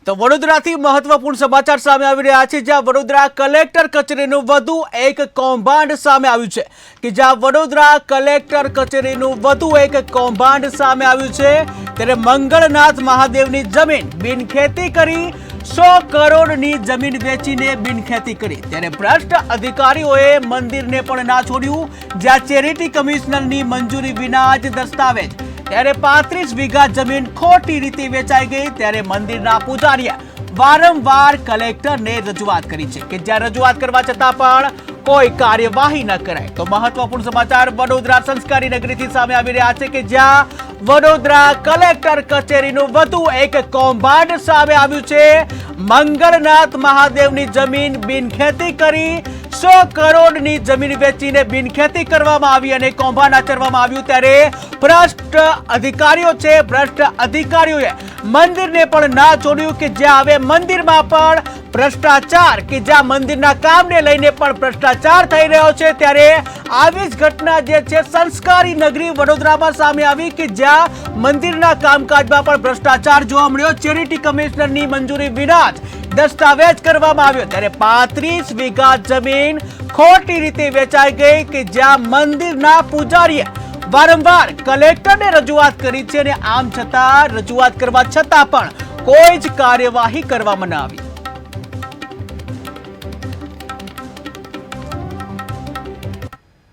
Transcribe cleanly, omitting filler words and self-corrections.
તો વડોદરાથી મહત્વપૂર્ણ સમાચાર સામે આવી રહ્યા છે, જ્યાં વડોદરા કલેક્ટર કચેરીનું વધુ એક કૌભાંડ સામે આવ્યું છે કે જ્યાં વડોદરા કલેક્ટર કચેરીનું વધુ એક કૌભાંડ સામે આવ્યું છે। ત્યારે મંગળનાથ મહાદેવની જમીન બિનખેતી કરી 100 કરોડની જમીન વેચીને બિનખેતી કરી। ત્યારે ભ્રષ્ટ અધિકારીઓએ મંદિરને પણ ના છોડ્યું, જ્યાં ચેરિટી કમિશનરની મંજૂરી વિના જ દસ્તાવેજ। ત્યારે 35 વીઘા જમીન ખોટી રીતે વેચાઈ ગઈ। ત્યારે મંદિરના પૂજારીએ વારંવાર કલેક્ટરને રજૂઆત કરી છે કે જ્યાં રજૂઆત કરવા છતાં પણ કોઈ કાર્યવાહી ન કરાય। તો મહત્વપૂર્ણ સમાચાર વડોદરા સંસ્કારી નગરીથી સામે આવી રહ્યા છે કે જ્યાં વડોદરા કલેક્ટર કચેરીનું વધુ એક કૌભાંડ સામે આવ્યું છે। મંગળનાથ મહાદેવની જમીન બિનખેતી કરી 100 કરોડની જમીન વેચીને બિનખેતી કરવામાં આવી અને કૌભાંડ આચરવામાં આવ્યું। ત્યારે ભ્રષ્ટ અધિકારીઓ છે, ભ્રષ્ટ અધિકારીઓએ મંદિરને પણ ના છોડ્યું કે જ્યાં હવે મંદિરમાં પણ ભ્રષ્ટાચાર, કે જ્યાં મંદિરના કામને લઈને પણ ભ્રષ્ટાચાર થઈ રહ્યો છે। ત્યારે આવી જ ઘટના જે છે સંસ્કારી નગરી વડોદરામાં સામે આવી કે જ્યાં મંદિરના કામકાજમાં પણ ભ્રષ્ટાચાર જોવા મળ્યો। ચેરિટી કમિશનરની મંજૂરી વિના જ દસ્તાવેજ કરવામાં આવ્યો। ત્યારે 35 વીઘા જમીન ખોટી રીતે વેચાઈ ગઈ કે જ્યાં મંદિરના પૂજારીએ વારંવાર કલેક્ટરને રજૂઆત કરી છે અને આમ છતાં રજૂઆત કરવા છતાં પણ કોઈ જ કાર્યવાહી કરવામાં ન આવી।